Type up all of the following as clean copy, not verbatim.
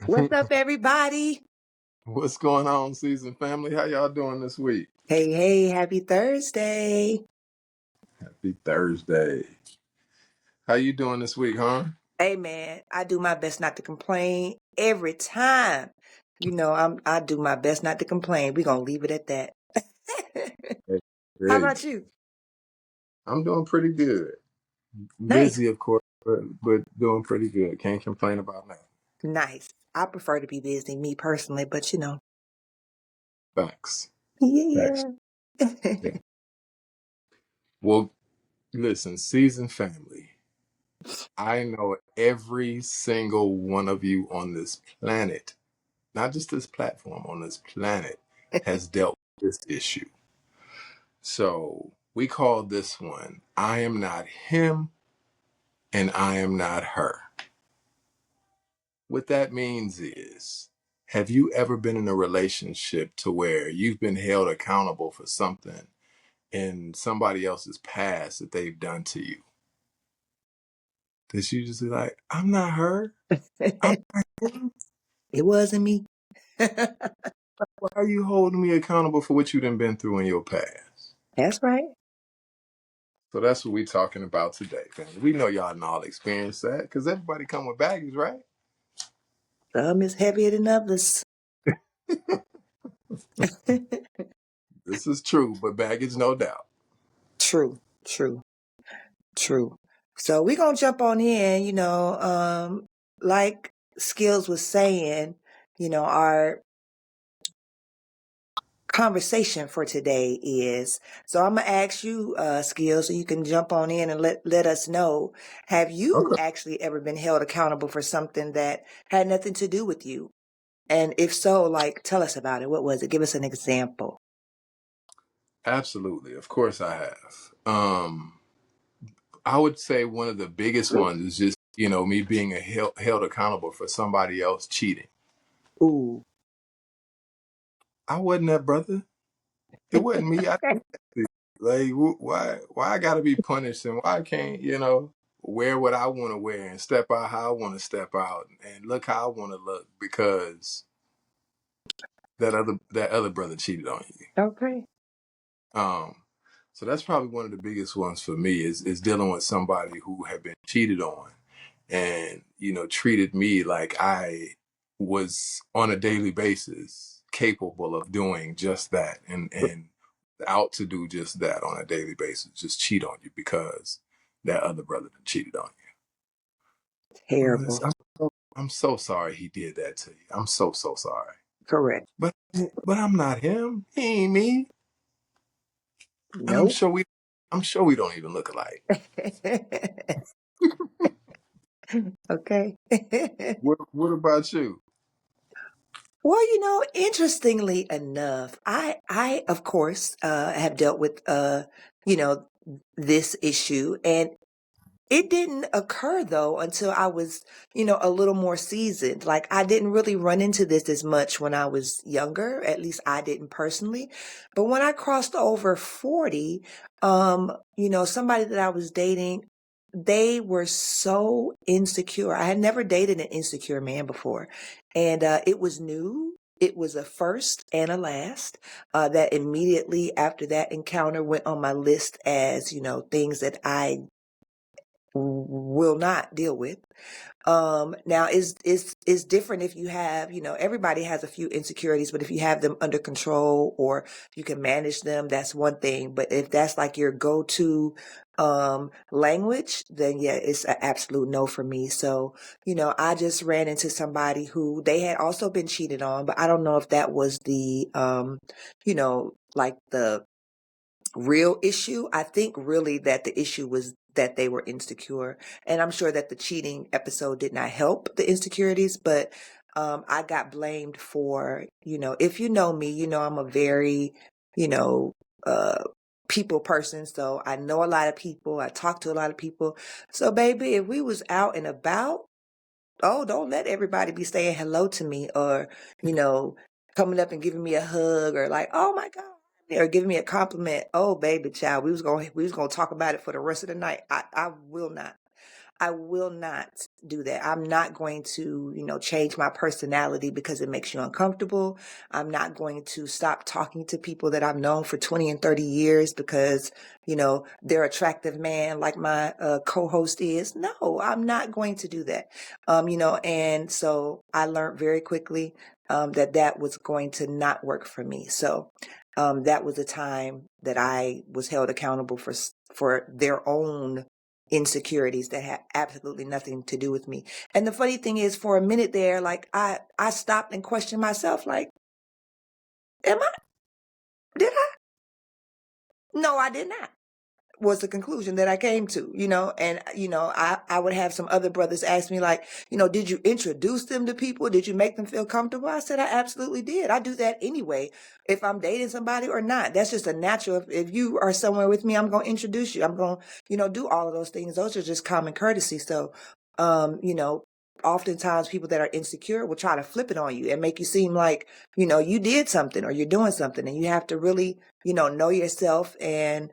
What's up, everybody? What's going on, season family? How y'all doing this week? Hey, happy Thursday. Happy Thursday. How you doing this week, huh? Hey, man, I do my best not to complain every time. I do my best not to complain. We're going to leave it at that. Hey, How hey, about you? I'm doing pretty good. Nice. Busy, of course, but doing pretty good. Can't complain about that. Nice. I prefer to be busy, me personally, but Facts. Facts. yeah. Yeah. Well, listen, season family. I know every single one of you on this planet, not just this platform, on this planet, has dealt with this issue. So we call this one I Am Not Him and I Am Not Her. What that means is, have you ever been in a relationship to where you've been held accountable for something in somebody else's past that they've done to you? That you just be like, I'm not her. I'm not him. It wasn't me. Why are you holding me accountable for what you done been through in your past? That's right. So that's what we talking about today, family. We know y'all done all experienced that because everybody come with baggage, right? Some is heavier than others. This is true, but baggage, no doubt. True, true. True. So we're gonna jump on in, like Skills was saying, our conversation for today is, so I'm gonna ask you, Skills, so you can jump on in and let us know, have you Okay. actually ever been held accountable for something that had nothing to do with you? And if so, like, tell us about it. What was it? Give us an example. Absolutely. Of course I have. I would say one of the biggest ones is just, me being held accountable for somebody else cheating. Ooh. I wasn't that brother. It wasn't me. I did that. Like, why I gotta be punished and why I can't, wear what I want to wear and step out how I want to step out and look how I want to look because that other brother cheated on you. Okay. Um, so that's probably one of the biggest ones for me is dealing with somebody who had been cheated on and treated me like I was on a daily basis capable of doing just that and out to do just that on a daily basis, just cheat on you because that other brother done cheated on you. Terrible. I'm so sorry he did that to you. I'm so sorry. Correct. But I'm not him. He ain't me. And I'm Nope. sure we don't even look alike. Okay. What about you? Well, interestingly enough, I of course have dealt with you know, this issue, and it didn't occur though until I was, a little more seasoned. Like, I didn't really run into this as much when I was younger. At least I didn't personally. But when I crossed over 40, somebody that I was dating, they were so insecure. I had never dated an insecure man before. And it was new. It was a first and a last. That immediately after that encounter went on my list as, things that I will not deal with. Now is different if you have, everybody has a few insecurities, but if you have them under control or you can manage them, that's one thing. But if that's like your go-to language, then yeah, it's an absolute no for me. So, I just ran into somebody who they had also been cheated on, but I don't know if that was the like the real issue. I think really that the issue was that they were insecure. And I'm sure that the cheating episode did not help the insecurities, but I got blamed for, if you know me, I'm a very, you know, uh, people person. So I know a lot of people. I talk to a lot of people. So baby, if we was out and about, oh, don't let everybody be saying hello to me or, you know, coming up and giving me a hug or like, oh my God, or giving me a compliment. Oh, baby child, we was gonna talk about it for the rest of the night. I will not. I will not do that. I'm not going to, change my personality because it makes you uncomfortable. I'm not going to stop talking to people that I've known for 20 and 30 years because, they're attractive man like my co-host is. No, I'm not going to do that. And so I learned very quickly that was going to not work for me. So that was a time that I was held accountable for their own insecurities that had absolutely nothing to do with me. And the funny thing is, for a minute there, like I stopped and questioned myself, like, am I? Did I? No, I did not. Was the conclusion that I came to, and I would have some other brothers ask me like, did you introduce them to people? Did you make them feel comfortable? I said, I absolutely did. I do that anyway, if I'm dating somebody or not. That's just a natural. If you are somewhere with me, I'm going to introduce you. I'm going to, do all of those things. Those are just common courtesy. So, oftentimes people that are insecure will try to flip it on you and make you seem like, you did something or you're doing something, and you have to really, know yourself and,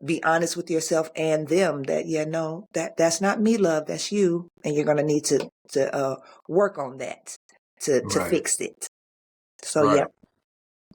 be honest with yourself and them that, no, that's not me, love, that's you. And you're going to need to work on that to Right. fix it. So, yeah.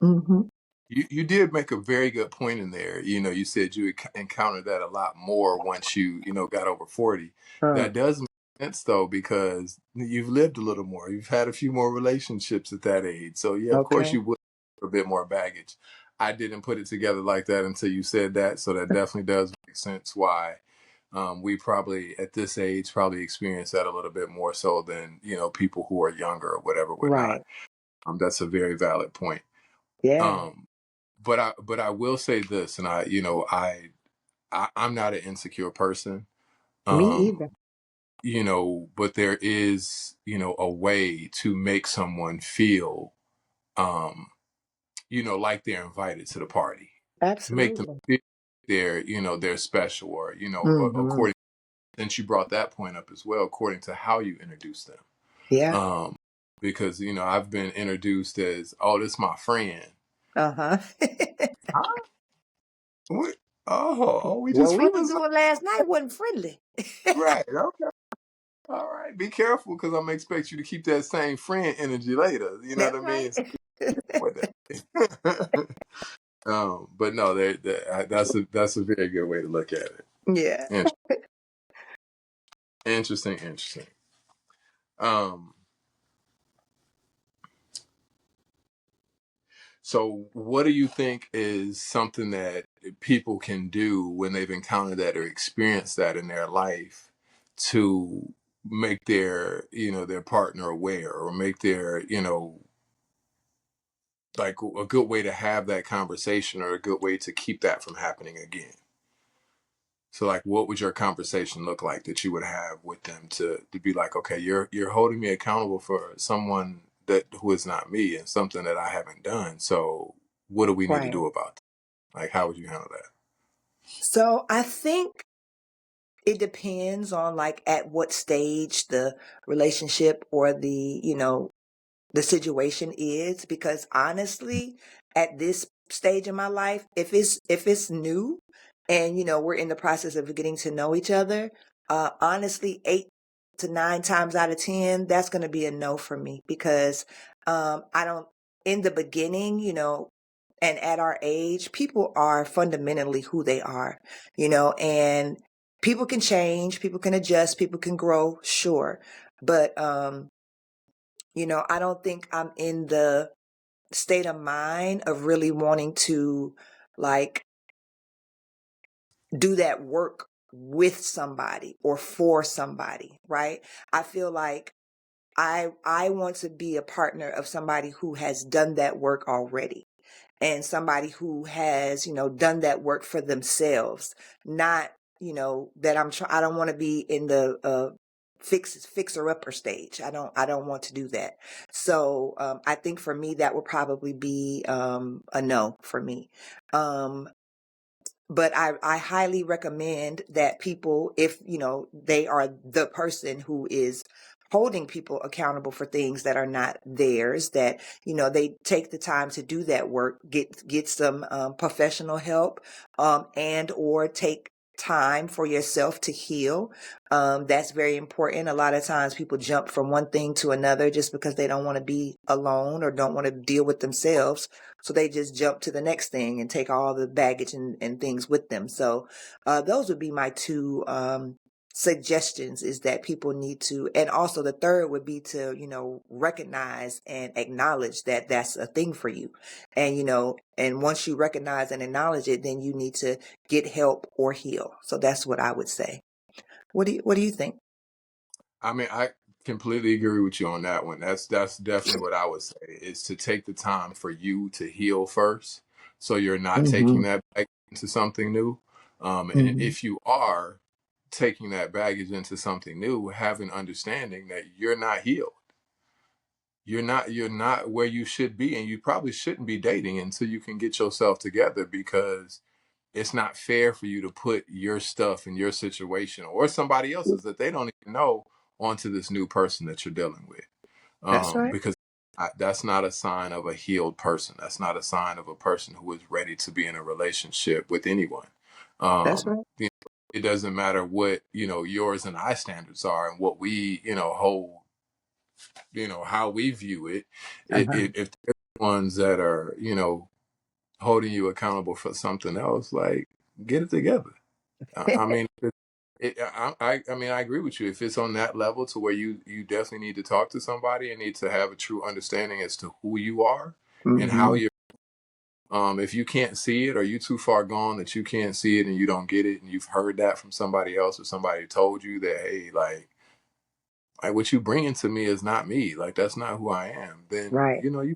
Right. Hmm. You did make a very good point in there. You said you encountered that a lot more once you got over 40. That does make sense though, because you've lived a little more. You've had a few more relationships at that age. So yeah, of course Okay. you would have a bit more baggage. I didn't put it together like that until you said that. So that definitely does make sense why we probably at this age probably experience that a little bit more so than people who are younger or whatever, whatnot. Right. That's a very valid point. Yeah. Um, but I will say this, and I'm not an insecure person. Me Um, either. but there is a way to make someone feel um, like they're invited to the party. Make them Absolutely. feel they're special, or Hmm. according, since you brought that point up as well, according to how you introduce them. Yeah. Um, because I've been introduced as, oh, this my friend. Uh-huh. Huh? What? Oh, we What just we was friends? doing last night wasn't friendly. Right. Okay. All right. Be careful, because I'm gonna expect you to keep that same friend energy later. You know what That's I right. mean? So avoid that. But no, that's a very good way to look at it. Yeah. Interesting. Interesting. Interesting. Um, so what do you think is something that people can do when they've encountered that or experienced that in their life to make their partner aware, or make their like a good way to have that conversation, or a good way to keep that from happening again? So like, what would your conversation look like that you would have with them to be like, okay, you're holding me accountable for someone who is not me, and something that I haven't done. So what do we need to Right. do about that? Like, how would you handle that? So I think it depends on like at what stage the relationship or the situation is, because honestly, at this stage in my life, if it's new and we're in the process of getting to know each other, honestly, 8 to 9 times out of 10, that's going to be a no for me, because I don't, in the beginning, and at our age, people are fundamentally who they are, and people can change, people can adjust, people can grow, sure. But I don't think I'm in the state of mind of really wanting to like do that work with somebody or for somebody, right? I feel like I want to be a partner of somebody who has done that work already, and somebody who has, done that work for themselves, not, that I don't want to be in the fixer upper stage. I don't want to do that. So I think for me that would probably be a no for me. Um, but I highly recommend that people, if they are the person who is holding people accountable for things that are not theirs, that they take the time to do that work, get some professional help, and or take time for yourself to heal. That's very important. A lot of times people jump from one thing to another just because they don't want to be alone or don't want to deal with themselves. So they just jump to the next thing and take all the baggage and things with them. So those would be my two suggestions, is that people need to, and also the third would be to, recognize and acknowledge that that's a thing for you. And, and once you recognize and acknowledge it, then you need to get help or heal. So that's what I would say. What do you think? I mean, I completely agree with you on that one. That's definitely what I would say, is to take the time for you to heal first, so you're not taking Hmm. that back into something new. And Hmm. if you are taking that baggage into something new, have an understanding that you're not healed. You're not where you should be, and you probably shouldn't be dating until you can get yourself together, because it's not fair for you to put your stuff and your situation or somebody else's that they don't even know onto this new person that you're dealing with. That's right. Because that's not a sign of a healed person. That's not a sign of a person who is ready to be in a relationship with anyone. That's right. It doesn't matter what, yours and I standards are and what we, hold, how we view it. Uh-huh. If there's ones that are, holding you accountable for something else, like, get it together. I mean, I mean, I agree with you. If it's on that level to where you definitely need to talk to somebody and need to have a true understanding as to who you are and how Hmm. you. If you can't see it, or you too far gone that you can't see it and you don't get it, and you've heard that from somebody else, or somebody told you that, hey, like what you bringing to me is not me, like that's not who I am, then Right. you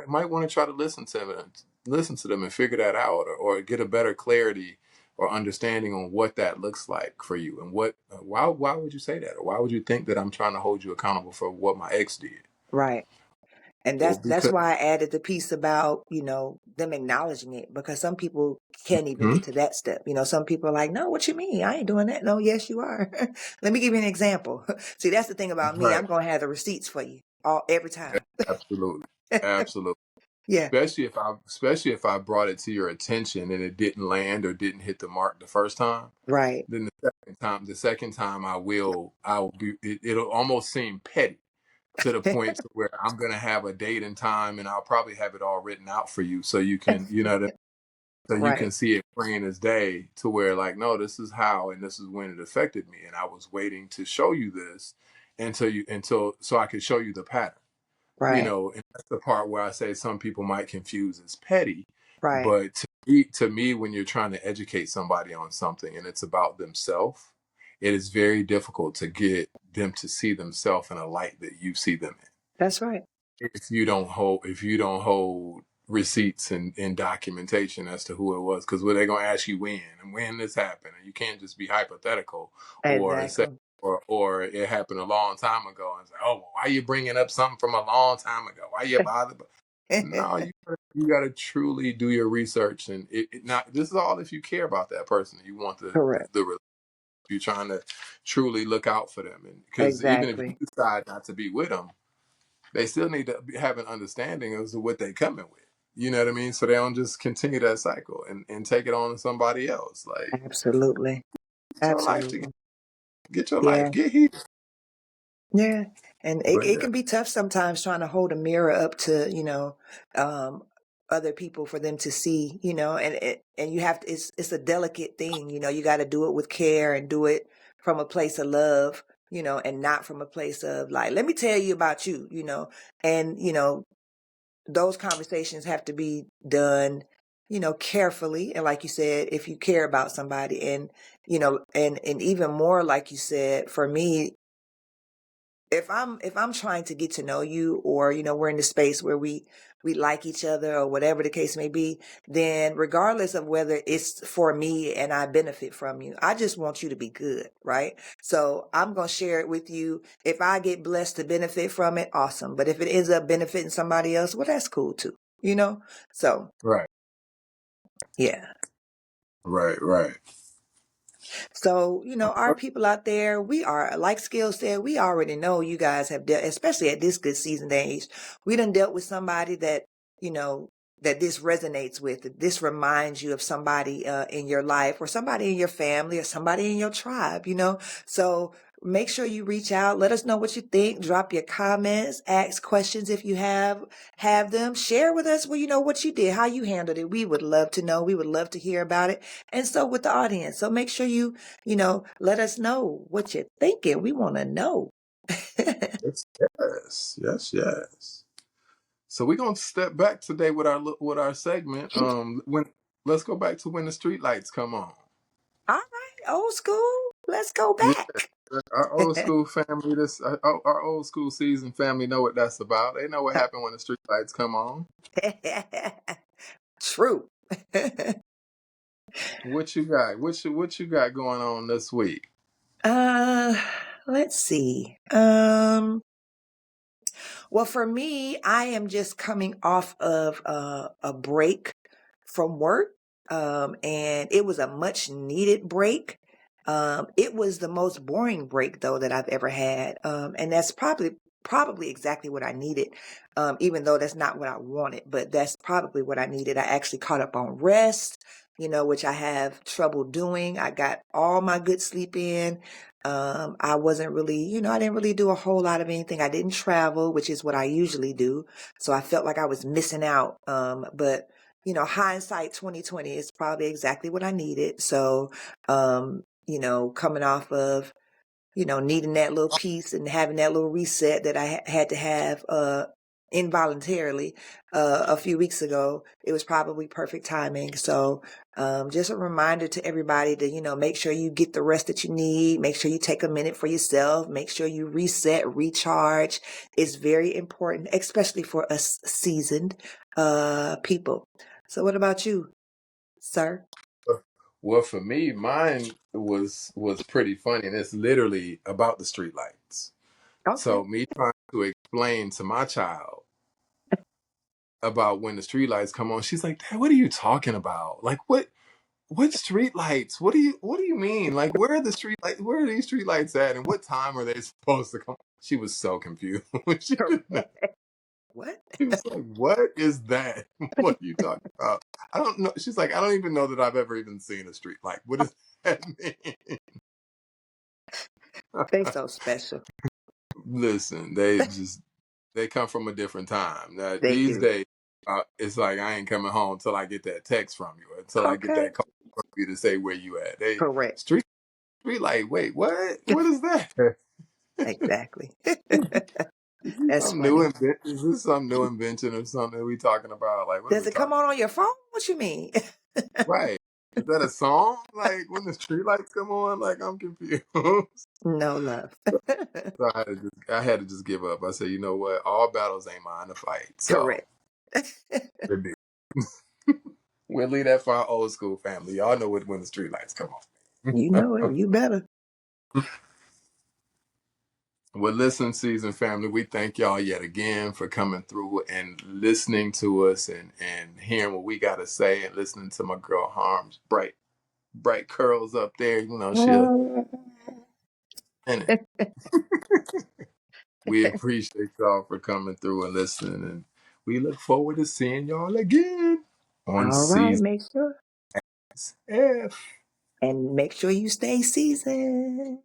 might want to try to listen to them and figure that out, or get a better clarity or understanding on what that looks like for you, and why would you say that, or why would you think that I'm trying to hold you accountable for what my ex did? Right. And Well, that's because why I added the piece about, them acknowledging it, because some people can't even hmm, get to that step. Some people are like, no, what you mean? I ain't doing that. No, yes, you are. Let me give you an example. See, that's the thing about me. right, I'm going to have the receipts for you every time. absolutely, absolutely. Yeah. Especially if I brought it to your attention and it didn't land or didn't hit the mark the first time, Right. then the second time I will be, it'll almost seem petty, to the point to where I'm gonna have a date and time, and I'll probably have it all written out for you, so you can, so you can Right. see it plain as day, to where, like, no, this is how and this is when it affected me, and I was waiting to show you this until so I could show you the pattern. Right. And that's the part where I say some people might confuse as petty. Right. But to me, when you're trying to educate somebody on something and it's about themselves, it is very difficult to get them to see themselves in a light that you see them in. That's right. If you don't hold receipts and documentation as to who it was, because what they're gonna ask you, when this happened, and you can't just be hypothetical, or say, Exactly. or it happened a long time ago, and say, oh, well, why are you bringing up something from a long time ago, why you bothered? No, you gotta truly do your research, and not, this is all if you care about that person, you want Correct. you're trying to truly look out for them, and because even if you Exactly. decide not to be with them, they still need to have an understanding as to what they coming with. You know what I mean? So they don't just continue that cycle and take it on to somebody else. Like, Absolutely. get your life together. Absolutely. Get your life. Yeah. Get here. Yeah. And it, But it yeah, can be tough sometimes trying to hold a mirror up to, um, other people for them to see, and you have to, it's a delicate thing, you got to do it with care and do it from a place of love, and not from a place of like, let me tell you about you, and, those conversations have to be done, carefully. And like you said, if you care about somebody, and, and even more, like you said, for me, if I'm trying to get to know you, or we're in the space where we like each other, or whatever the case may be, then regardless of whether it's for me and I benefit from you, I just want you to be good, right? So I'm going to share it with you. If I get blessed to benefit from it, awesome. But if it ends up benefiting somebody else, well, that's cool too, so right, yeah. right, right. So, our people out there, we are, like Skill said, we already know you guys have dealt, especially at this good season age, we done dealt with somebody that, you know, that this resonates with, that this reminds you of somebody in your life or somebody in your family or somebody in your tribe, you know? So make sure you reach out. Let us know what you think. Drop your comments, ask questions if you have them. Share with us, well, you know, what you did, how you handled it. We would love to know. We would love to hear about it. And so with the audience. So make sure you know, let us know what you're thinking. We want to know. Yes, yes, yes, yes. So we're gonna step back today with our segment. When let's go back to when the street lights come on. All right, old school. Let's go Yeah, back. our old school family, our old school season family know what that's about. They know what happened when the street lights come on. True. What you got? What you got going on this week? uh, let's see. Well, for me, I am just coming off of a break from work. And it was a much needed break. It was the most boring break though that I've ever had. And that's probably exactly what I needed. Even though that's not what I wanted, but that's probably what I needed. I actually caught up on rest, you know, which I have trouble doing. I got all my good sleep in. I wasn't really, you know, I didn't really do a whole lot of anything. I didn't travel, which is what I usually do. So I felt like I was missing out. But you know, hindsight 2020 is probably exactly what I needed. So, you know, coming off of, you know, needing that little piece and having that little reset that I had to have, involuntarily, a few weeks ago, it was probably perfect timing. So, just a reminder to everybody to, you know, make sure you get the rest that you need. Make sure you take a minute for yourself. Make sure you reset, recharge. It's very important, especially for us seasoned, people. So what about you, sir? Well, for me, mine was pretty funny, and it's literally about the street lights. Okay. So me trying to explain to my child about when the street lights come on, she's like, "Dad, what are you talking about? Like what street lights? What do you mean? Like where are the street lights? Where are these street lights at? And what time are they supposed to come?" She was so confused. she didn't know. What? She was like, "What is that? What are you talking about?" I don't know. She's like, "I don't even know that I've ever even seen a street light. What does that mean?" They so special. Listen, they come from a different time. Now, They these do. days, it's like I ain't coming home until I get that text from you, until I get Okay. that call from you to say where you at. They Correct. street light. Wait, what? What is that? Exactly. Is this That's some new funny. invention? Is this some new invention or something we talking about? Like, what are Does we it come talking on your phone? What you mean? about? Right? Is that a song? Like when the street lights come on? Like I'm confused. So No love. I had to just give up. I said, you know what? All battles ain't mine to fight. So Correct. we'll leave that for our old school family. Y'all know when the street lights come You on. know it. You better. Well, listen, season family, we thank y'all yet again for coming through and listening to us and hearing what we got to say and listening to my girl Harm's bright curls up there. You know, she'll in it. We appreciate y'all for coming through and listening, and we look forward to seeing y'all again on All right. season Make sure. F. And make sure you stay seasoned.